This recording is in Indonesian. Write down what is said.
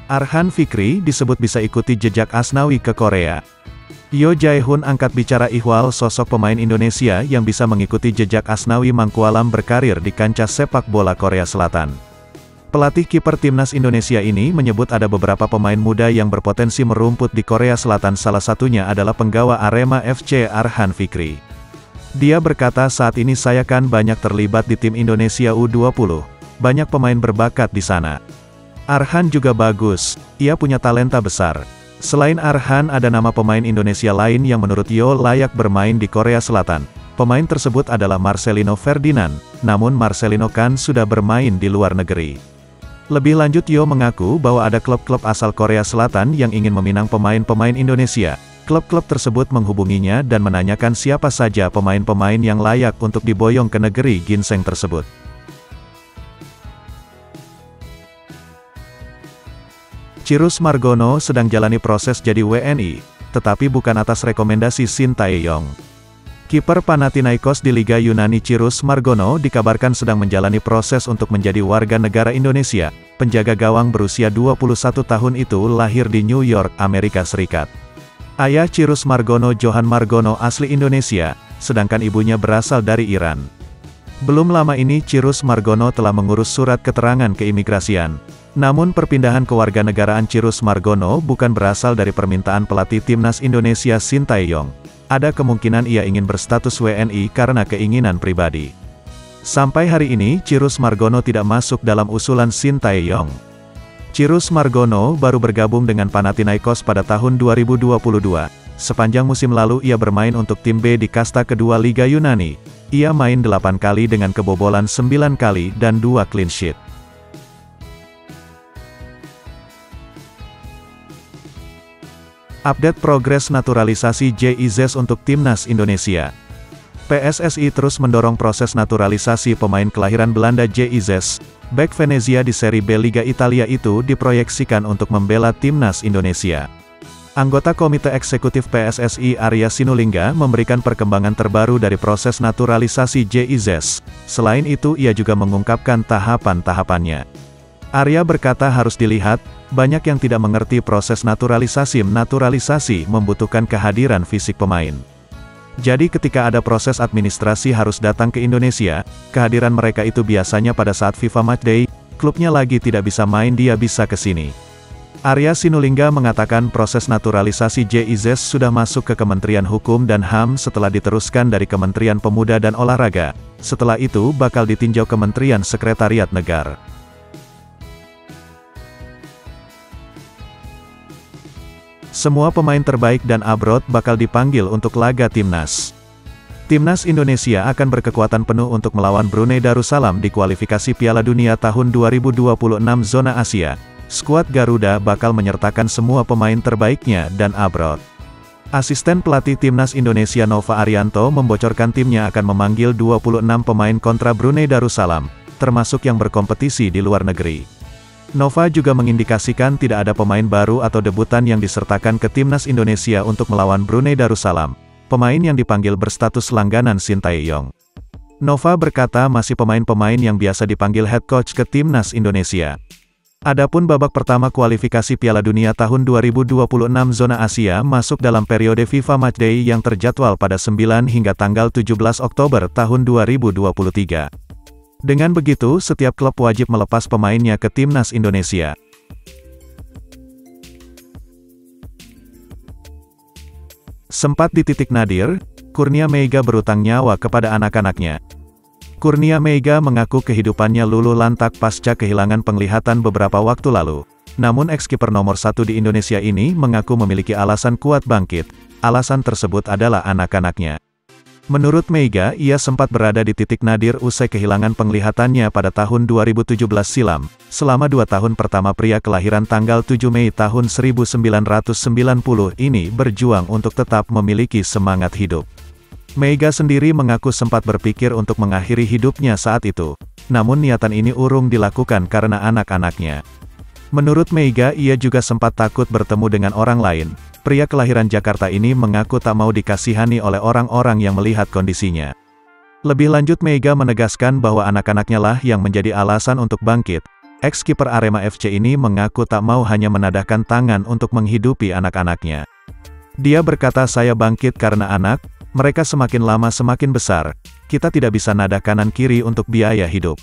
Arhan Fikri disebut bisa ikuti jejak Asnawi ke Korea. Yo Jae-hoon angkat bicara ihwal sosok pemain Indonesia yang bisa mengikuti jejak Asnawi Mangkualam berkarir di kancah sepak bola Korea Selatan. Pelatih kiper timnas Indonesia ini menyebut ada beberapa pemain muda yang berpotensi merumput di Korea Selatan, salah satunya adalah penggawa Arema FC Arhan Fikri. Dia berkata, saat ini saya kan banyak terlibat di tim Indonesia U20, banyak pemain berbakat di sana. Arhan juga bagus, ia punya talenta besar. Selain Arhan ada nama pemain Indonesia lain yang menurut Yo layak bermain di Korea Selatan. Pemain tersebut adalah Marcelino Ferdinand, namun Marcelino kan sudah bermain di luar negeri. Lebih lanjut Yo mengaku bahwa ada klub-klub asal Korea Selatan yang ingin meminang pemain-pemain Indonesia. Klub-klub tersebut menghubunginya dan menanyakan siapa saja pemain-pemain yang layak untuk diboyong ke negeri ginseng tersebut. Chirus Margono sedang jalani proses jadi WNI, tetapi bukan atas rekomendasi Shin Tae-yong. Kiper Panathinaikos di Liga Yunani Chirus Margono dikabarkan sedang menjalani proses untuk menjadi warga negara Indonesia. Penjaga gawang berusia 21 tahun itu lahir di New York, Amerika Serikat. Ayah Chirus Margono Johan Margono asli Indonesia, sedangkan ibunya berasal dari Iran. Belum lama ini Chirus Margono telah mengurus surat keterangan keimigrasian. Namun perpindahan kewarganegaraan Chirus Margono bukan berasal dari permintaan pelatih timnas Indonesia Shin Tae-yong. Ada kemungkinan ia ingin berstatus WNI karena keinginan pribadi. Sampai hari ini Chirus Margono tidak masuk dalam usulan Shin Tae-yong. Chirus Margono baru bergabung dengan Panathinaikos pada tahun 2022. Sepanjang musim lalu ia bermain untuk tim B di kasta kedua Liga Yunani. Ia main 8 kali dengan kebobolan 9 kali dan 2 clean sheet. Update progres naturalisasi JIZ untuk timnas Indonesia. PSSI terus mendorong proses naturalisasi pemain kelahiran Belanda JIZ. Bek Venezia di Serie B Liga Italia itu diproyeksikan untuk membela timnas Indonesia. Anggota Komite Eksekutif PSSI Arya Sinulinga memberikan perkembangan terbaru dari proses naturalisasi JIZ. Selain itu ia juga mengungkapkan tahapan-tahapannya. Arya berkata harus dilihat, banyak yang tidak mengerti proses naturalisasi. Naturalisasi membutuhkan kehadiran fisik pemain. Jadi ketika ada proses administrasi harus datang ke Indonesia, kehadiran mereka itu biasanya pada saat FIFA Matchday, klubnya lagi tidak bisa main dia bisa ke sini. Arya Sinulinga mengatakan proses naturalisasi JIZ sudah masuk ke Kementerian Hukum dan HAM setelah diteruskan dari Kementerian Pemuda dan Olahraga. Setelah itu bakal ditinjau Kementerian Sekretariat Negara. Semua pemain terbaik dan abroad bakal dipanggil untuk laga timnas. Timnas Indonesia akan berkekuatan penuh untuk melawan Brunei Darussalam di kualifikasi Piala Dunia tahun 2026 zona Asia. Skuad Garuda bakal menyertakan semua pemain terbaiknya dan abroad. Asisten pelatih timnas Indonesia Nova Arianto membocorkan timnya akan memanggil 26 pemain kontra Brunei Darussalam, termasuk yang berkompetisi di luar negeri. Nova juga mengindikasikan tidak ada pemain baru atau debutan yang disertakan ke timnas Indonesia untuk melawan Brunei Darussalam. Pemain yang dipanggil berstatus langganan Shin Tae-yong. Nova berkata masih pemain-pemain yang biasa dipanggil head coach ke timnas Indonesia. Adapun babak pertama kualifikasi Piala Dunia tahun 2026 zona Asia masuk dalam periode FIFA Matchday yang terjadwal pada 9 hingga tanggal 17 Oktober tahun 2023. Dengan begitu, setiap klub wajib melepas pemainnya ke timnas Indonesia. Sempat di titik nadir, Kurnia Meiga berutang nyawa kepada anak-anaknya. Kurnia Meiga mengaku kehidupannya luluh lantak pasca kehilangan penglihatan beberapa waktu lalu. Namun ex-kiper nomor 1 di Indonesia ini mengaku memiliki alasan kuat bangkit. Alasan tersebut adalah anak-anaknya. Menurut Meiga, ia sempat berada di titik nadir usai kehilangan penglihatannya pada tahun 2017 silam. Selama 2 tahun pertama pria kelahiran tanggal 7 Mei tahun 1990 ini berjuang untuk tetap memiliki semangat hidup. Meiga sendiri mengaku sempat berpikir untuk mengakhiri hidupnya saat itu. Namun niatan ini urung dilakukan karena anak-anaknya. Menurut Meiga, ia juga sempat takut bertemu dengan orang lain. Pria kelahiran Jakarta ini mengaku tak mau dikasihani oleh orang-orang yang melihat kondisinya. Lebih lanjut Meiga menegaskan bahwa anak-anaknya lah yang menjadi alasan untuk bangkit. Ex-kiper Arema FC ini mengaku tak mau hanya menadahkan tangan untuk menghidupi anak-anaknya. Dia berkata, "Saya bangkit karena anak, mereka semakin lama semakin besar, kita tidak bisa nadah kanan kiri untuk biaya hidup."